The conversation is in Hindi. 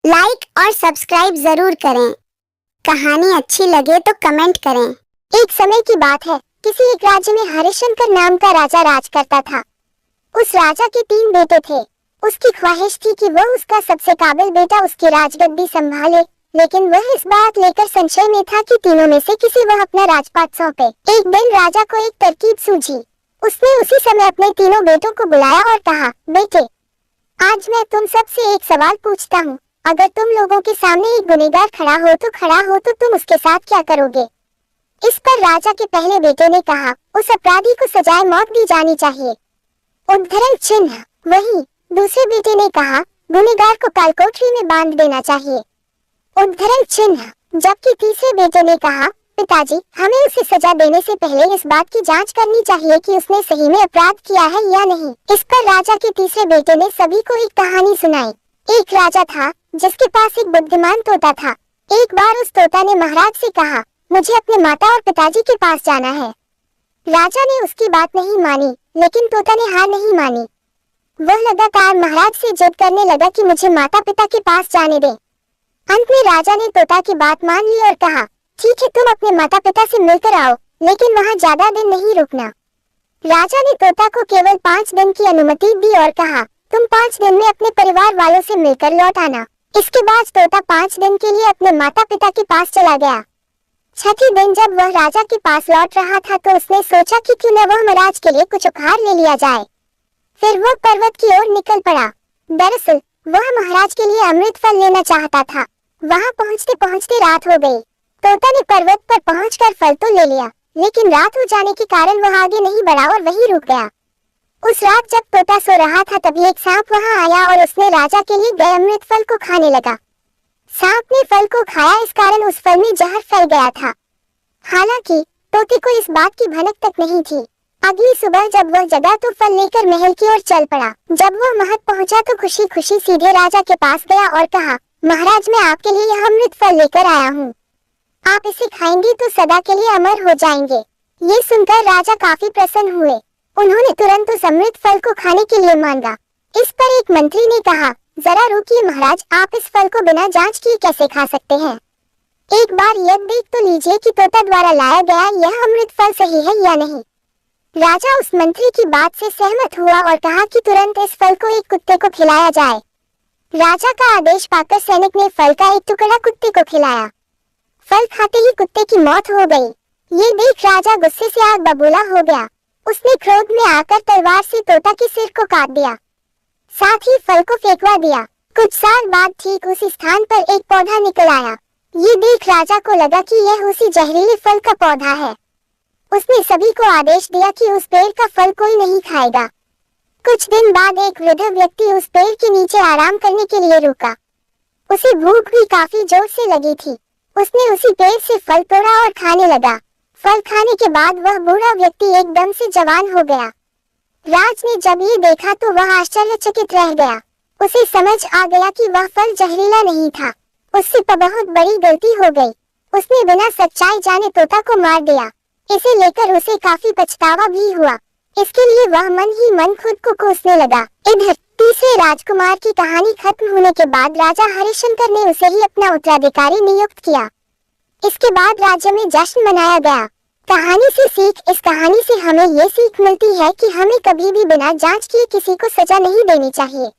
लाइक और सब्सक्राइब जरूर करें। कहानी अच्छी लगे तो कमेंट करें। एक समय की बात है, किसी एक राज्य में हरिशंकर नाम का राजा राज करता था। उस राजा के 3 बेटे थे। उसकी ख्वाहिश थी कि वह उसका सबसे काबिल बेटा उसकी राजगद्दी संभाले, लेकिन वह इस बात लेकर संशय में था कि तीनों में से किसी वह अपना राजपाट सौंपे। एक दिन राजा को एक तरकीब सूझी। उसने उसी समय अपने तीनों बेटों को बुलाया और कहा, बेटे, आज मैं तुम सबसे एक सवाल पूछता हूँ। अगर तुम लोगों के सामने एक गुनहगार खड़ा हो तो तुम उसके साथ क्या करोगे? इस पर राजा के पहले बेटे ने कहा, उस अपराधी को सजाए मौत दी जानी चाहिए। उद्धरण चिन्ह। वहीं दूसरे बेटे ने कहा, गुनहगार को कालकोठरी में बांध देना चाहिए। उद्धरण चिन्ह। जबकि तीसरे बेटे ने कहा, पिताजी, हमें उसे सजा देने से पहले इस बात की जांच करनी चाहिए कि उसने सही में अपराध किया है या नहीं। इस पर राजा के तीसरे बेटे ने सभी को एक कहानी सुनाई। एक राजा था जिसके पास एक बुद्धिमान तोता था। एक बार उस तोता ने महाराज से कहा, मुझे अपने माता और पिताजी के पास जाना है। राजा ने उसकी बात नहीं मानी, लेकिन तोता ने हार नहीं मानी। वह लगातार महाराज से जिद करने लगा कि मुझे माता पिता के पास जाने दें। अंत में राजा ने तोता की बात मान ली और कहा, ठीक है, तुम अपने माता पिता से मिलकर आओ, लेकिन वहाँ ज्यादा दिन नहीं रुकना। राजा ने तोता को केवल 5 दिन की अनुमति दी और कहा, तुम 5 दिन में अपने परिवार वालों से मिलकर लौट आना। इसके बाद तोता 5 दिन के लिए अपने माता पिता के पास चला गया। छठे दिन जब वह राजा के पास लौट रहा था तो उसने सोचा कि क्यों न वह महाराज के लिए कुछ उपहार ले लिया जाए। फिर वह पर्वत की ओर निकल पड़ा। दरअसल वह महाराज के लिए अमृत फल लेना चाहता था। वहाँ पहुँचते पहुँचते रात हो गई। तोता ने पर्वत पर पहुंचकर फल तो ले लिया, लेकिन रात हो जाने के कारण वह आगे नहीं बढ़ा और वहीं रुक गया। उस रात जब तोता सो रहा था तभी एक सांप वहां आया और उसने राजा के लिए गए अमृत फल को खाने लगा। सांप ने फल को खाया, इस कारण उस फल में जहर फैल गया था। हालांकि तोते को इस बात की भनक तक नहीं थी। अगली सुबह जब वह जगा तो फल लेकर महल की ओर चल पड़ा। जब वह महल पहुंचा तो खुशी खुशी सीधे राजा के पास गया और कहा, महाराज, मैं आपके लिए यह अमृत फल लेकर आया हूँ। आप इसे खाएंगे तो सदा के लिए अमर हो जाएंगे। ये सुनकर राजा काफी प्रसन्न हुए। उन्होंने तुरंत उस अमृत फल को खाने के लिए मांगा। इस पर एक मंत्री ने कहा, जरा रुकिए महाराज, आप इस फल को बिना जांच किए कैसे खा सकते हैं? एक बार यह देख तो लीजिए कि तोता द्वारा लाया गया यह अमृत फल सही है या नहीं। राजा उस मंत्री की बात से सहमत हुआ और कहा कि तुरंत इस फल को एक कुत्ते को खिलाया जाए। राजा का आदेश पाकर सैनिक ने फल का एक टुकड़ा कुत्ते को खिलाया। फल खाते ही कुत्ते की मौत हो गई। ये देख राजा गुस्से से आग बबूला हो गया। उसने क्रोध में आकर तलवार से तोता के सिर को काट दिया, साथ ही फल को फेंकवा दिया। कुछ साल बाद ठीक उसी स्थान पर एक पौधा निकल आया। ये देख राजा को लगा कि यह उसी जहरीले फल का पौधा है। उसने सभी को आदेश दिया कि उस पेड़ का फल कोई नहीं खाएगा। कुछ दिन बाद एक वृद्ध व्यक्ति उस पेड़ के नीचे आराम करने के लिए रुका। उसे भूख भी काफी जोर से लगी थी। उसने उसी पेड़ से फल तोड़ा और खाने लगा। फल खाने के बाद वह बूढ़ा व्यक्ति एकदम से जवान हो गया। राज ने जब ये देखा तो वह आश्चर्यचकित रह गया। उसे समझ आ गया कि वह फल जहरीला नहीं था। उससे बहुत बड़ी गलती हो गई। उसने बिना सच्चाई जाने तोता को मार दिया। इसे लेकर उसे काफी पछतावा भी हुआ। इसके लिए वह मन ही मन खुद को कोसने लगा। इधर तीसरे राजकुमार की कहानी खत्म होने के बाद राजा हरिशंकर ने उसे ही अपना उत्तराधिकारी नियुक्त किया। इसके बाद राज्य में जश्न मनाया गया। कहानी से सीख। इस कहानी से हमें ये सीख मिलती है कि हमें कभी भी बिना जांच किए किसी को सजा नहीं देनी चाहिए।